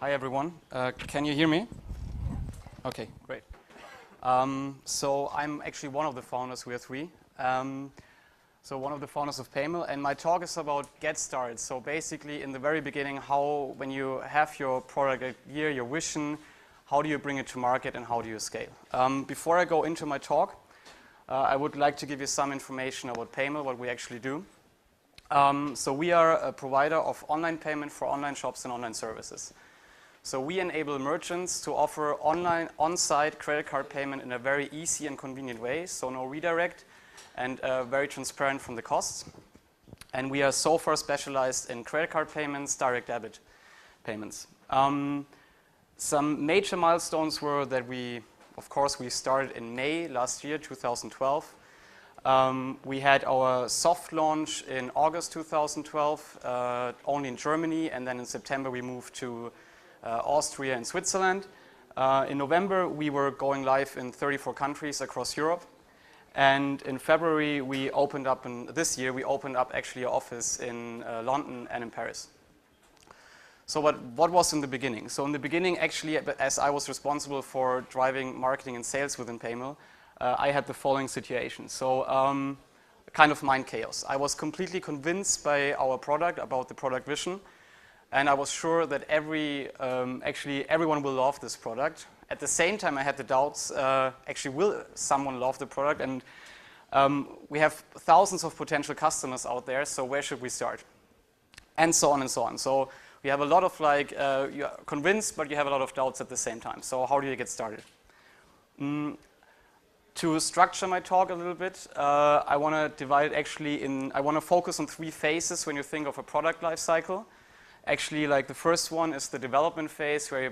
Hi everyone, can you hear me? Okay, great. So I'm actually one of the founders, we are three. So one of the founders of Paymail, and my talk is about get started. So basically in the very beginning, how when you have your product idea, your vision, how do you bring it to market and how do you scale? Before I go into my talk, I would like to give you some information about Paymail, what we actually do. So we are a provider of online payment for online shops and online services. So we enable merchants to offer online on-site credit card payment in a very easy and convenient way, so no redirect and very transparent from the costs. And we are so far specialized in credit card payments, direct debit payments. Some major milestones were that we started in May last year, 2012. We had our soft launch in August 2012, only in Germany, and then in September we moved to Austria and Switzerland. In November we were going live in 34 countries across Europe, and in February we opened up, this year we opened up actually an office in London and in Paris. So what was in the beginning? So in the beginning, actually, as I was responsible for driving marketing and sales within Paymail, I had the following situation. So kind of mind chaos. I was completely convinced by our product, about the product vision, and I was sure that everyone will love this product. At the same time, I had the doubts, actually will someone love the product? And we have thousands of potential customers out there, so where should we start? And so on and so on. So we have a lot of you're convinced, but you have a lot of doubts at the same time. So how do you get started? To structure my talk a little bit, I want to divide it I want to focus on three phases when you think of a product life cycle. Actually, the first one is the development phase, where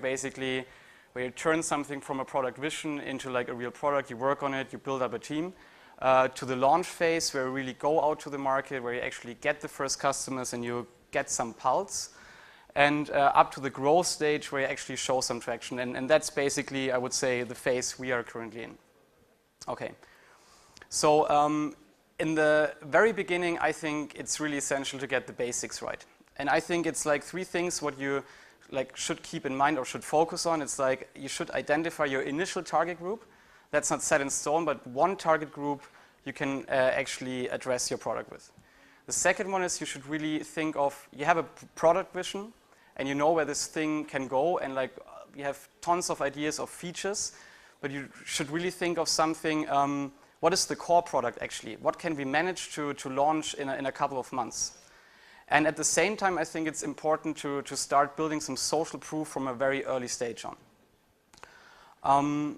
you turn something from a product vision into a real product, you work on it, you build up a team. To the launch phase, where you really go out to the market, where you actually get the first customers and you get some pulse. And up to the growth stage, where you actually show some traction. And that's basically, I would say, the phase we are currently in. Okay, so in the very beginning, I think it's really essential to get the basics right. And I think it's three things what you should keep in mind or should focus on. It's you should identify your initial target group. That's not set in stone, but one target group you can actually address your product with. The second one is you should really think of, you have a product vision and you know where this thing can go, and you have tons of ideas of features, but you should really think of something, what is the core product actually? What can we manage to launch in a couple of months? And at the same time, I think it's important to start building some social proof from a very early stage on.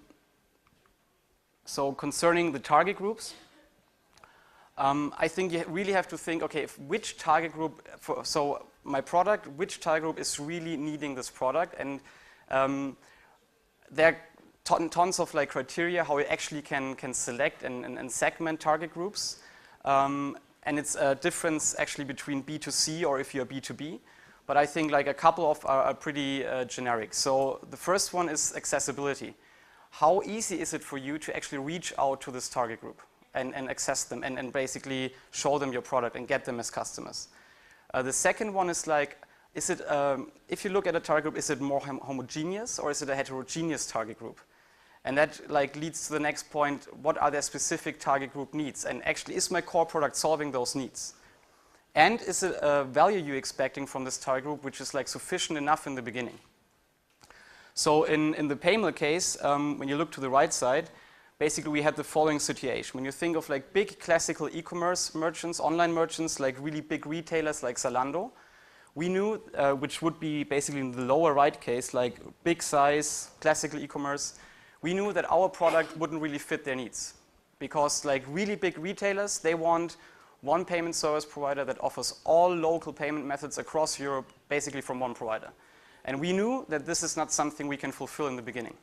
So concerning the target groups, I think you really have to think, okay, which target group, so my product, which target group is really needing this product? And there are tons of criteria how you actually can select and segment target groups. And it's a difference actually between B2C or if you're B2B. But I think a couple of are pretty generic. So the first one is accessibility. How easy is it for you to actually reach out to this target group and access them and basically show them your product and get them as customers? The second one is is it, if you look at a target group, is it more homogeneous or is it a heterogeneous target group? And that leads to the next point, what are their specific target group needs? And actually, is my core product solving those needs? And is it a value you're expecting from this target group which is sufficient enough in the beginning? So in the Paymail case, when you look to the right side, basically we had the following situation. When you think of big classical e-commerce merchants, online merchants, really big retailers like Zalando, we knew, which would be basically in the lower right case, big size, classical e-commerce, we knew that our product wouldn't really fit their needs, because really big retailers, they want one payment service provider that offers all local payment methods across Europe, basically from one provider. And we knew that this is not something we can fulfill in the beginning.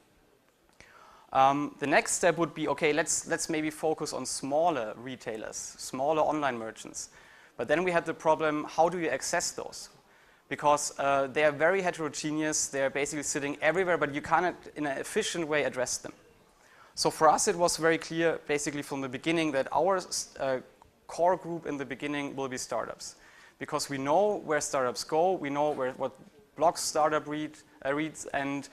The next step would be, okay, let's maybe focus on smaller retailers, smaller online merchants. But then we had the problem, how do you access those? Because they are very heterogeneous, they're basically sitting everywhere, but you cannot, in an efficient way, address them. So for us, it was very clear, basically from the beginning, that our core group in the beginning will be startups. Because we know where startups go, we know what blog startup reads, and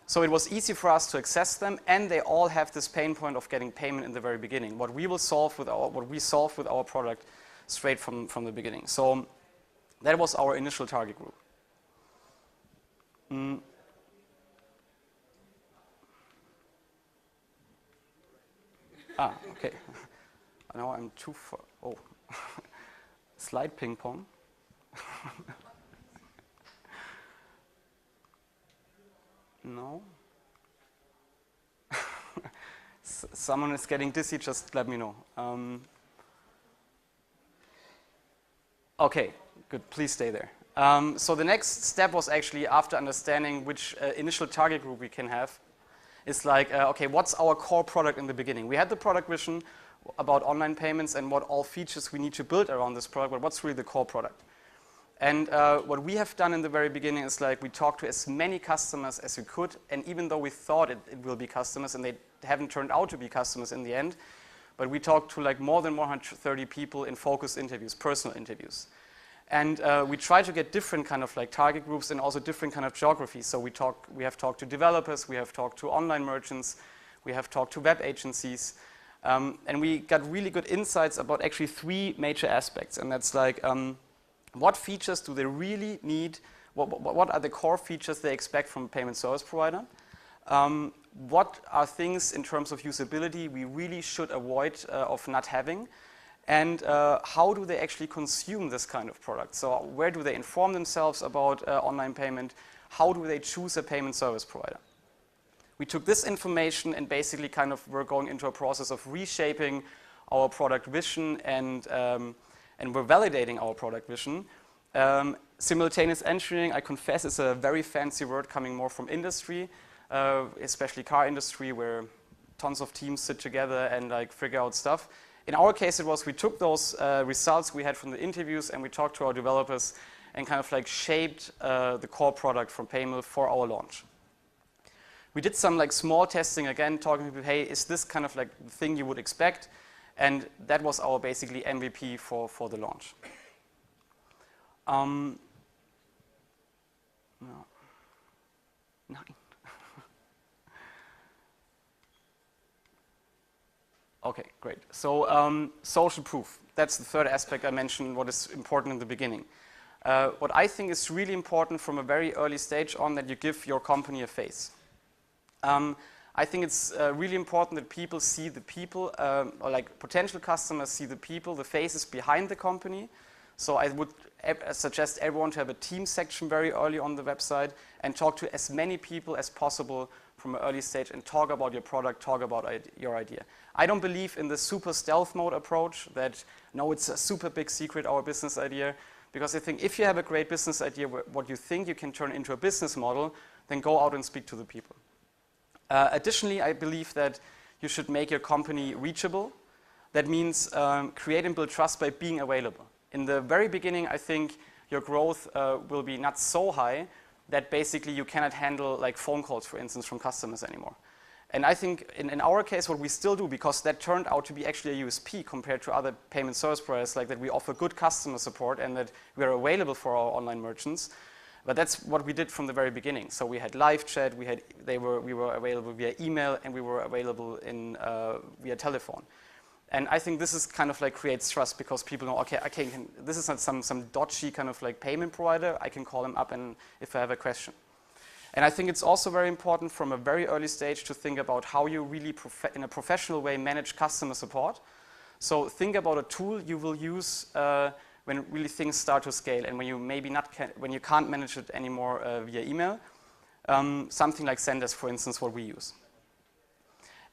so it was easy for us to access them, and they all have this pain point of getting payment in the very beginning. What we solve with our product straight from the beginning. So that was our initial target group. Okay. Now I'm too far. Oh, slide ping pong. No. Someone is getting dizzy, just let me know. Okay, good, please stay there. So the next step was actually, after understanding which initial target group we can have, is like, okay, what's our core product in the beginning? We had the product vision about online payments and what all features we need to build around this product, but what's really the core product? And what we have done in the very beginning is like we talked to as many customers as we could, and even though we thought it will be customers, and they haven't turned out to be customers in the end, but we talked to like more than 130 people in focus interviews, personal interviews. And we try to get different kind of like target groups and also different kind of geographies. So we have talked to developers, we have talked to online merchants, we have talked to web agencies, and we got really good insights about actually 3 major aspects, and that's like, what features do they really need? What are the core features they expect from a payment service provider? What are things in terms of usability we really should avoid of not having? And how do they actually consume this kind of product? So where do they inform themselves about online payment? How do they choose a payment service provider? We took this information and basically kind of were going into a process of reshaping our product vision and we're validating our product vision. Simultaneous engineering, I confess, is a very fancy word coming more from industry, especially car industry, where tons of teams sit together and like figure out stuff. In our case, it was we took those results we had from the interviews and we talked to our developers and kind of like shaped the core product from Paymil for our launch. We did some like small testing again, talking to people, hey, is this kind of like the thing you would expect? And that was our basically MVP for the launch. No. 9. Okay, great. So social proof. That's the third aspect I mentioned, what is important in the beginning. What I think is really important from a very early stage on, that you give your company a face. I think it's really important that people see the people, or like potential customers see the people, the faces behind the company. So I would suggest everyone to have a team section very early on the website and talk to as many people as possible from an early stage and talk about your product, talk about your idea. I don't believe in the super stealth mode approach that, no, it's a super big secret, our business idea, because I think if you have a great business idea, what you think you can turn into a business model, then go out and speak to the people. Additionally, I believe that you should make your company reachable. That means create and build trust by being available. In the very beginning, I think your growth will be not so high that basically you cannot handle like phone calls, for instance, from customers anymore. And I think in our case, what we still do, because that turned out to be actually a USP compared to other payment service providers, like that we offer good customer support and that we are available for our online merchants. But that's what we did from the very beginning. So we had live chat, we were available via email, and we were available via telephone. And I think this is kind of like creates trust, because people know, okay, this is not some dodgy kind of like payment provider. I can call them up and if I have a question. And I think it's also very important from a very early stage to think about how you really in a professional way manage customer support. So think about a tool you will use when really things start to scale and when you when you can't manage it anymore via email. Something like Zendesk, for instance, what we use.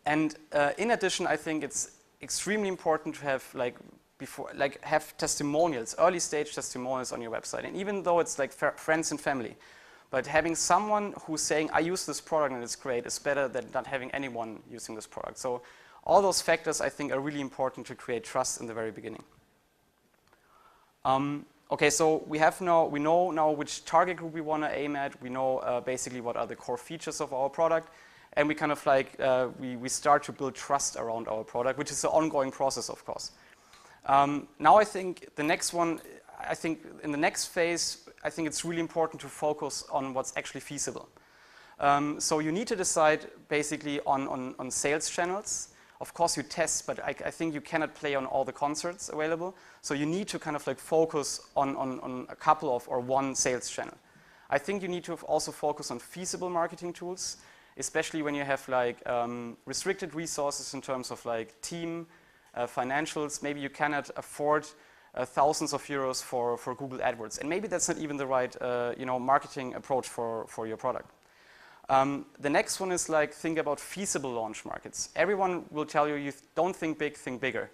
And in addition, I think it's extremely important to have have testimonials, early stage testimonials on your website. And even though it's like friends and family, but having someone who's saying, I use this product and it's great, is better than not having anyone using this product. So all those factors, I think, are really important to create trust in the very beginning. Okay, so we know now which target group we want to aim at. We know basically what are the core features of our product. And we kind of like, we start to build trust around our product, which is an ongoing process, of course. Now I think the next one, in the next phase, I think it's really important to focus on what's actually feasible. So you need to decide basically on sales channels. Of course you test, but I think you cannot play on all the concerts available. So you need to kind of like focus on a couple of or one sales channel. I think you need to also focus on feasible marketing tools, especially when you have like restricted resources in terms of like team, financials. Maybe you cannot afford thousands of euros for Google AdWords. And maybe that's not even the right marketing approach for your product. The next one is like think about feasible launch markets. Everyone will tell you don't think big, think bigger.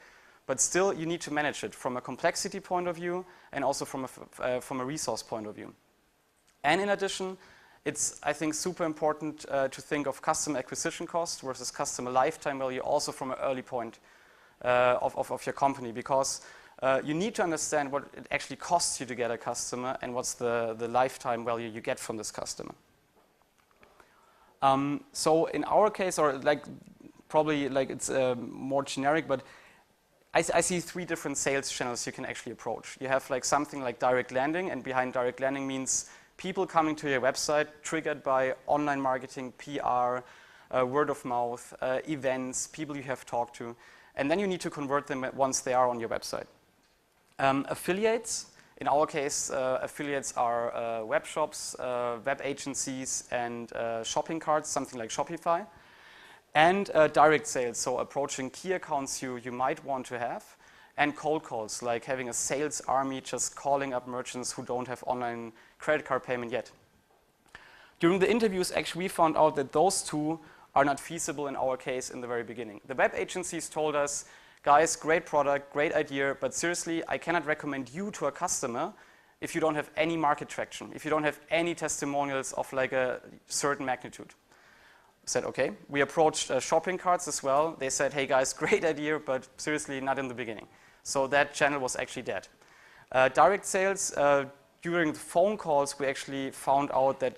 But still you need to manage it from a complexity point of view and also from a resource point of view. And in addition, it's, I think, super important to think of customer acquisition cost versus customer lifetime value also from an early point of your company, because you need to understand what it actually costs you to get a customer and what's the lifetime value you get from this customer. So in our case, or like probably like it's more generic, but I see three different sales channels you can actually approach. You have like something like direct landing, and behind direct landing means people coming to your website triggered by online marketing, PR, word of mouth, events, people you have talked to, and then you need to convert them once they are on your website. Affiliates. In our case, affiliates are web shops, web agencies, and shopping carts, something like Shopify. And direct sales, so approaching key accounts you might want to have, and cold calls, like having a sales army just calling up merchants who don't have online credit card payment yet. During the interviews, actually, we found out that those two are not feasible in our case in the very beginning. The web agencies told us, guys, great product, great idea, but seriously, I cannot recommend you to a customer if you don't have any market traction, if you don't have any testimonials of like a certain magnitude. I said, okay. We approached shopping carts as well. They said, hey guys, great idea, but seriously, not in the beginning. So that channel was actually dead. Direct sales, during the phone calls, we actually found out that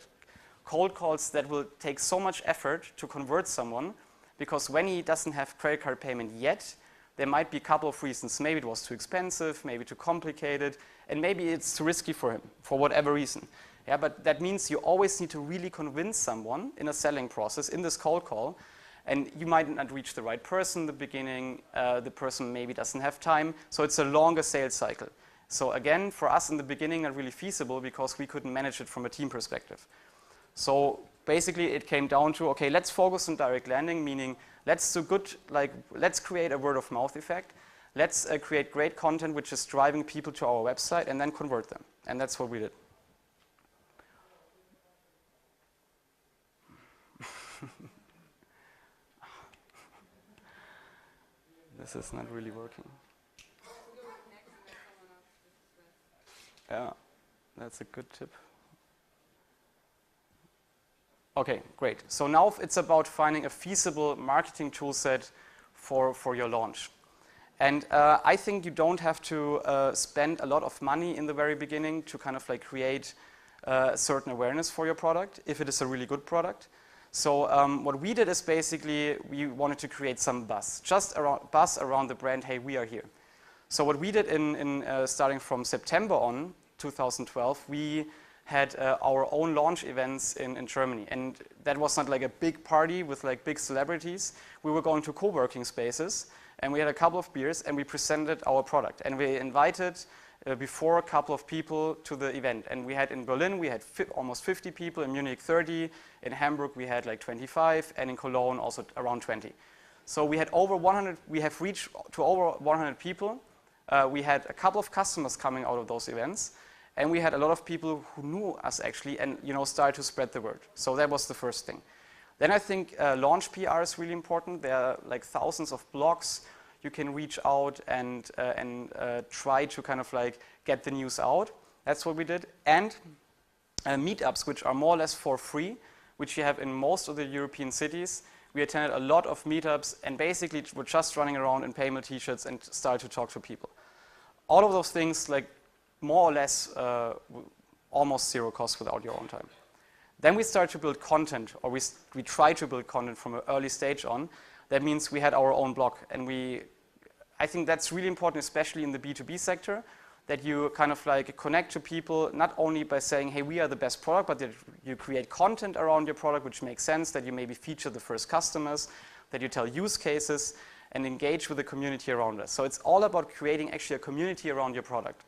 cold calls that will take so much effort to convert someone, because when he doesn't have credit card payment yet, there might be a couple of reasons. Maybe it was too expensive, maybe too complicated, and maybe it's too risky for him, for whatever reason. Yeah, but that means you always need to really convince someone in a selling process, in this cold call, and you might not reach the right person in the beginning, the person maybe doesn't have time, so it's a longer sales cycle. So again, for us in the beginning, not really feasible because we couldn't manage it from a team perspective. So basically it came down to, okay, let's focus on direct landing, meaning let's create a word of mouth effect. Let's create great content which is driving people to our website and then convert them. And that's what we did. This is not really working. Yeah, that's a good tip. Okay, great. So now it's about finding a feasible marketing tool set for your launch. And I think you don't have to spend a lot of money in the very beginning to kind of like create a certain awareness for your product, if it is a really good product. So what we did is basically we wanted to create some buzz, just buzz around the brand, hey, we are here. So what we did in starting from September on, 2012, we had our own launch events in Germany. And that was not like a big party with like big celebrities. We were going to co-working spaces and we had a couple of beers and we presented our product. And we invited before a couple of people to the event. And we had in Berlin, we had almost 50 people, in Munich 30, in Hamburg we had like 25, and in Cologne also around 20. So we had over 100, we have reached to over 100 people. We had a couple of customers coming out of those events. And we had a lot of people who knew us actually and started to spread the word. So that was the first thing. Then I think launch PR is really important. There are like thousands of blogs. You can reach out and try to kind of like get the news out. That's what we did. And meetups, which are more or less for free, which you have in most of the European cities. We attended a lot of meetups and basically we're just running around in payment t-shirts and started to talk to people. All of those things like more or less almost zero cost without your own time. Then we started to build content, or we tried to build content from an early stage on. That means we had our own blog, and I think that's really important, especially in the B2B sector. that you kind of like connect to people not only by saying, hey, we are the best product, but that you create content around your product which makes sense, that you maybe feature the first customers, that you tell use cases and engage with the community around us. So it's all about creating actually a community around your product.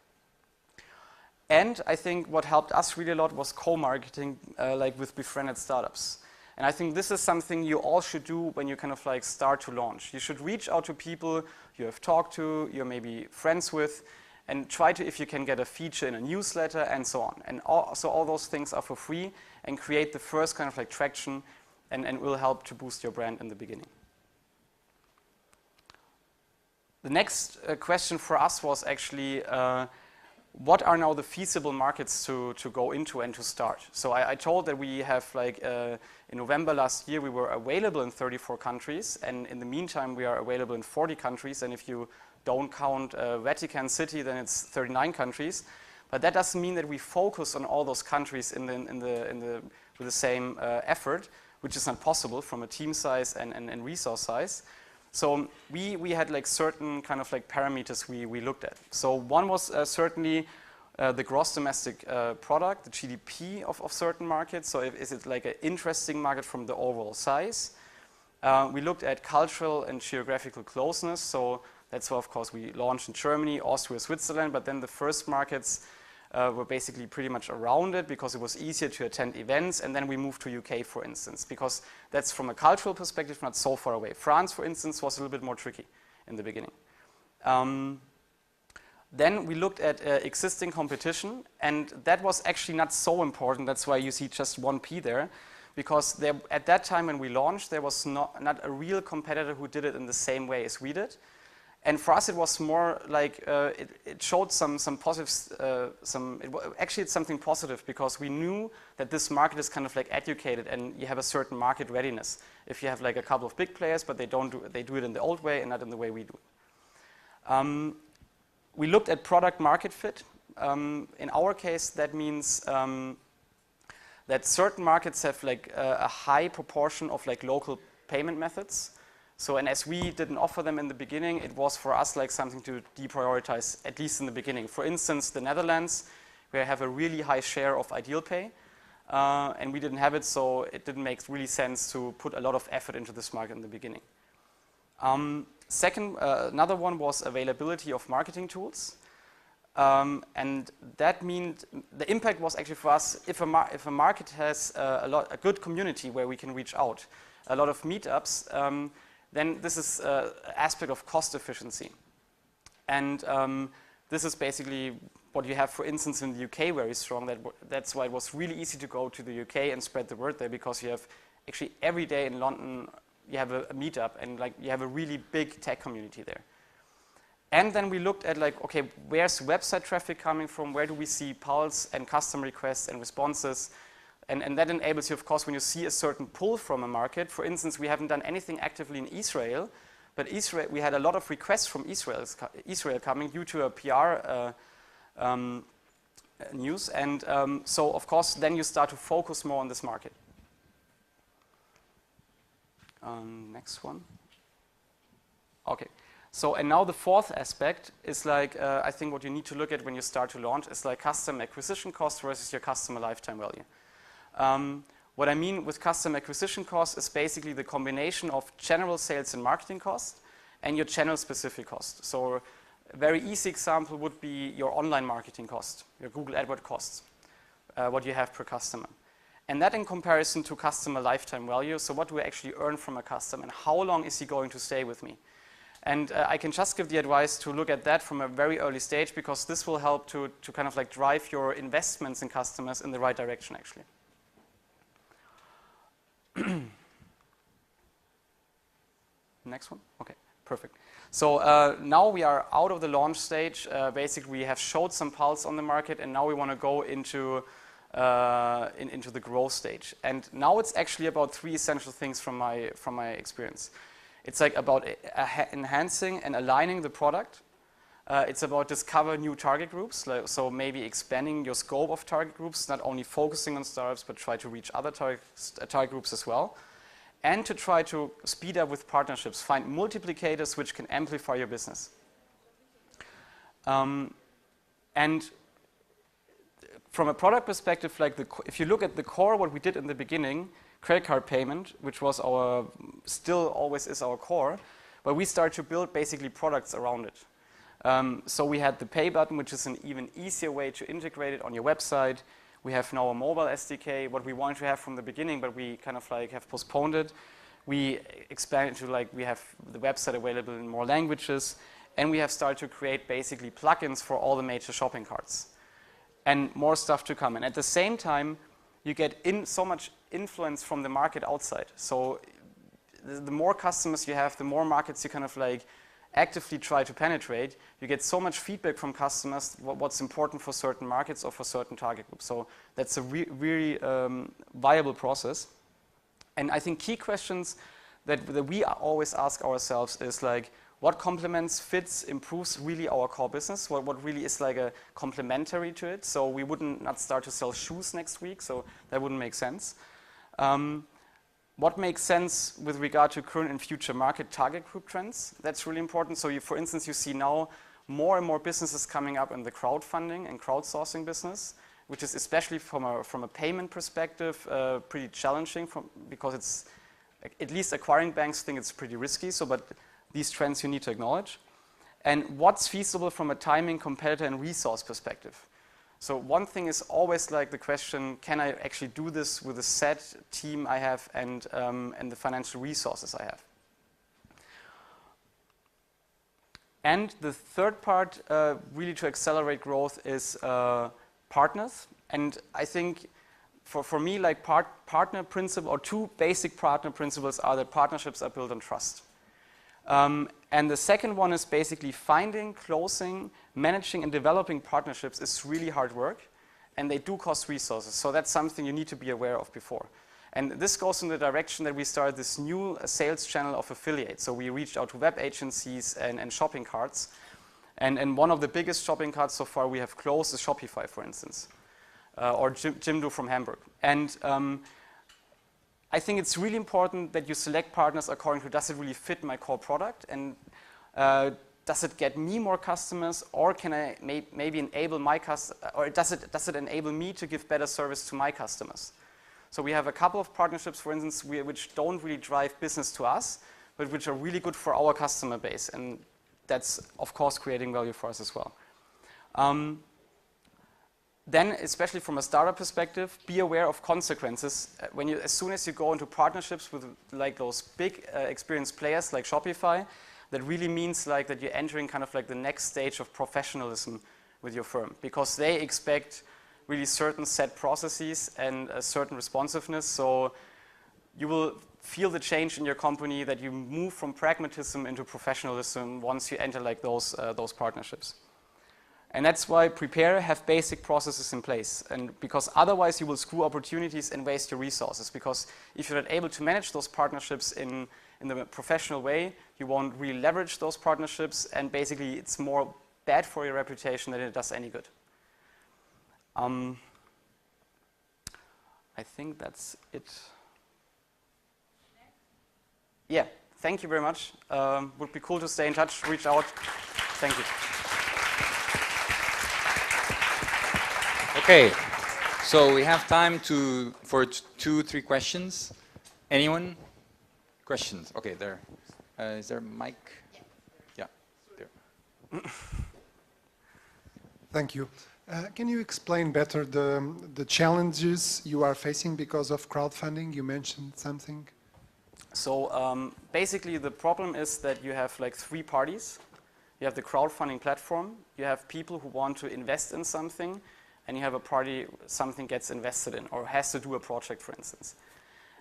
And I think what helped us really a lot was co-marketing, like with befriended startups. And I think this is something you all should do when you kind of like start to launch. You should reach out to people you have talked to, you're maybe friends with, and try to, if you can, get a feature in a newsletter and so on. And so all those things are for free and create the first kind of like traction and will help to boost your brand in the beginning. The next question for us was actually, what are now the feasible markets to go into and to start? So I told that we have like, in November last year, we were available in 34 countries, and in the meantime, we are available in 40 countries, and if you don't count Vatican City, then it's 39 countries. But that doesn't mean that we focus on all those countries with the same effort, which is not possible from a team size and resource size. So we had like certain kind of like parameters we looked at. So one was certainly the gross domestic product, the GDP of certain markets. So is it like an interesting market from the overall size? We looked at cultural and geographical closeness. So that's why, of course, we launched in Germany, Austria, Switzerland, but then the first markets were basically pretty much around it because it was easier to attend events, and then we moved to UK, for instance, because that's from a cultural perspective not so far away. France, for instance, was a little bit more tricky in the beginning. Then we looked at existing competition, and that was actually not so important. That's why you see just one P there, because at that time when we launched, there was not a real competitor who did it in the same way as we did. And for us, it was more like it showed some positives. Actually, it's something positive because we knew that this market is kind of like educated, and you have a certain market readiness. If you have like a couple of big players, but they do it in the old way and not in the way we do it. We looked at product market fit. In our case, that means that certain markets have like a high proportion of like local payment methods. So, and as we didn't offer them in the beginning, it was for us like something to deprioritize, at least in the beginning. For instance, the Netherlands, where I have a really high share of Ideal Pay, and we didn't have it, so it didn't make really sense to put a lot of effort into this market in the beginning. Second, another one was availability of marketing tools. And that means the impact was actually for us, if a market has a good community where we can reach out, a lot of meetups, then this is an aspect of cost efficiency. And this is basically what you have, for instance, in the UK very strong. That's why it was really easy to go to the UK and spread the word there, because you have actually every day in London, you have a meetup, and like you have a really big tech community there. And then we looked at like, okay, where's website traffic coming from? Where do we see pulse and custom requests and responses? And that enables you, of course, when you see a certain pull from a market. For instance, we haven't done anything actively in Israel, but Israel, we had a lot of requests from Israel coming due to a PR news. And so, of course, then you start to focus more on this market. Next one. Okay. So, and now the fourth aspect is like, I think what you need to look at when you start to launch is like customer acquisition cost versus your customer lifetime value. What I mean with customer acquisition cost is basically the combination of general sales and marketing cost and your channel specific cost. So a very easy example would be your online marketing cost, your Google AdWords costs, what you have per customer. And that in comparison to customer lifetime value, so what do I actually earn from a customer and how long is he going to stay with me? And I can just give the advice to look at that from a very early stage, because this will help to kind of like drive your investments in customers in the right direction actually. Next one? Okay, perfect. So now we are out of the launch stage. Basically, we have showed some pulse on the market, and now we want to go into the growth stage. And now it's actually about three essential things from my experience. It's like about enhancing and aligning the product. It's about discover new target groups, so maybe expanding your scope of target groups, not only focusing on startups, but try to reach other target groups as well. And to try to speed up with partnerships, find multiplicators which can amplify your business. And from a product perspective, like if you look at the core, what we did in the beginning, credit card payment, which was still always is our core, but we started to build basically products around it. So we had the pay button, which is an even easier way to integrate it on your website. We have now a mobile SDK, what we wanted to have from the beginning, but we kind of like have postponed it. We expanded to like, we have the website available in more languages, and we have started to create basically plugins for all the major shopping carts. And more stuff to come. And at the same time, you get so much influence from the market outside. So the more customers you have, the more markets you kind of like actively try to penetrate, you get so much feedback from customers what's important for certain markets or for certain target groups. So that's a really viable process. And I think key questions that we always ask ourselves is like, what complements, fits, improves really our core business? What really is like a complementary to it? So we wouldn't not start to sell shoes next week, so that wouldn't make sense. What makes sense with regard to current and future market target group trends? That's really important. So for instance, you see now more and more businesses coming up in the crowdfunding and crowdsourcing business, which is especially from a payment perspective pretty challenging because it's, at least acquiring banks think it's pretty risky. So, but these trends you need to acknowledge. And what's feasible from a timing, competitor, and resource perspective? So one thing is always like the question, can I actually do this with a set team I have and the financial resources I have? And the third part, really to accelerate growth, is partners. And I think for me, like partner principle, or two basic partner principles are that partnerships are built on trust. And the second one is basically finding, closing, managing, and developing partnerships is really hard work, and they do cost resources. So that's something you need to be aware of before. And this goes in the direction that we started this new sales channel of affiliates. So we reached out to web agencies and shopping carts. And one of the biggest shopping carts so far we have closed is Shopify, for instance, or Jimdo from Hamburg. And I think it's really important that you select partners according to, does it really fit my core product, and does it get me more customers, or can I maybe enable my or does it enable me to give better service to my customers? So we have a couple of partnerships, for instance, which don't really drive business to us, but which are really good for our customer base, and that's of course creating value for us as well. Then, especially from a startup perspective, be aware of consequences. As soon as you go into partnerships with like those big experienced players like Shopify, that really means like that you're entering kind of like the next stage of professionalism with your firm, because they expect really certain set processes and a certain responsiveness. So you will feel the change in your company, that you move from pragmatism into professionalism once you enter like those partnerships. And that's why have basic processes in place, and because otherwise you will screw opportunities and waste your resources, because if you're not able to manage those partnerships in the professional way, you won't really leverage those partnerships, and basically it's more bad for your reputation than it does any good. I think that's it. Yeah, thank you very much. Would be cool to stay in touch, reach out. Thank you. Okay, so we have time for 2-3 questions. Anyone? Questions? Okay, there. Is there a mic? Yeah, there. Thank you. Can you explain better the challenges you are facing because of crowdfunding? You mentioned something. So basically the problem is that you have like 3 parties. You have the crowdfunding platform, you have people who want to invest in something, and you have a party something gets invested in or has to do a project, for instance.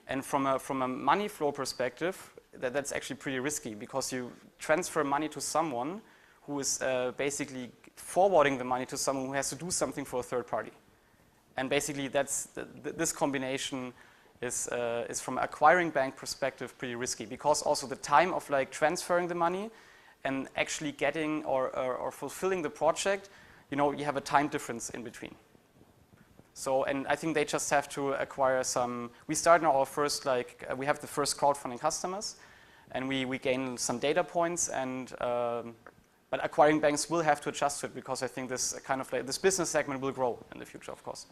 And from a money flow perspective, that's actually pretty risky, because you transfer money to someone who is basically forwarding the money to someone who has to do something for a third party. And basically that's this combination is from an acquiring bank perspective pretty risky, because also the time of like transferring the money and actually getting or fulfilling the project, you know, you have a time difference in between. So, and I think they just have to acquire some. We start now our first, like, we have the first crowdfunding customers, and we gain some data points, and But acquiring banks will have to adjust to it because I think this kind of like, this business segment will grow in the future, of course.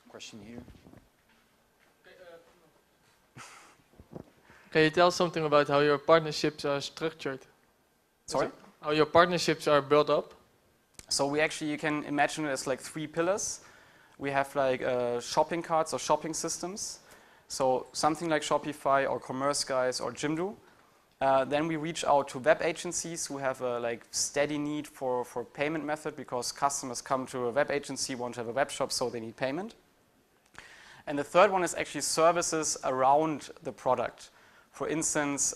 Question here. Can you tell something about how your partnerships are structured? Sorry? How your partnerships are built up? So we actually, you can imagine it as like 3 pillars. We have like shopping carts or shopping systems. So something like Shopify or Commerce Guys or Jimdo. Then we reach out to web agencies who have a like steady need for payment method because customers come to a web agency, want to have a web shop, so they need payment. And the third one is actually services around the product. For instance,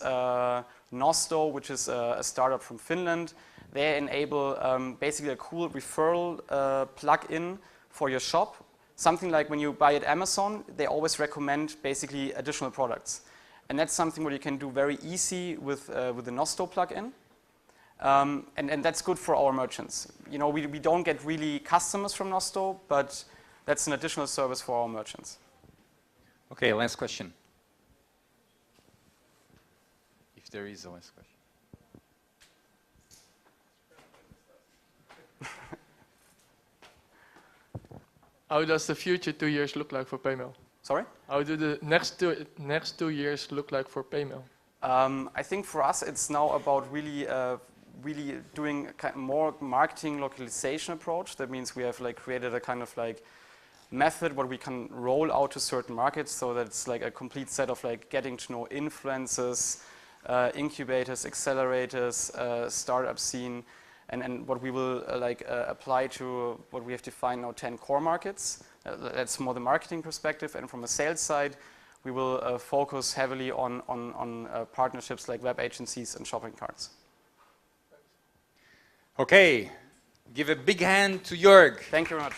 Nosto, which is a startup from Finland, they enable basically a cool referral plug-in for your shop. Something like when you buy at Amazon, they always recommend basically additional products. And that's something what you can do very easy with the Nosto plugin. And that's good for our merchants. You know, we don't get really customers from Nosto, but that's an additional service for our merchants. Okay, last question. If there is a last question. How does the future 2 years look like for Paymail? Sorry? How do the next 2 years look like for Paymail? I think for us it's now about really doing a more marketing localization approach. That means we have like created a kind of like method what we can roll out to certain markets, so that it's like a complete set of like getting to know influencers, incubators, accelerators, startup scene, and what we will apply to what we have defined now 10 core markets. That's more the marketing perspective, and from a sales side, we will focus heavily on partnerships like web agencies and shopping carts. Okay, give a big hand to Jörg. Thank you very much.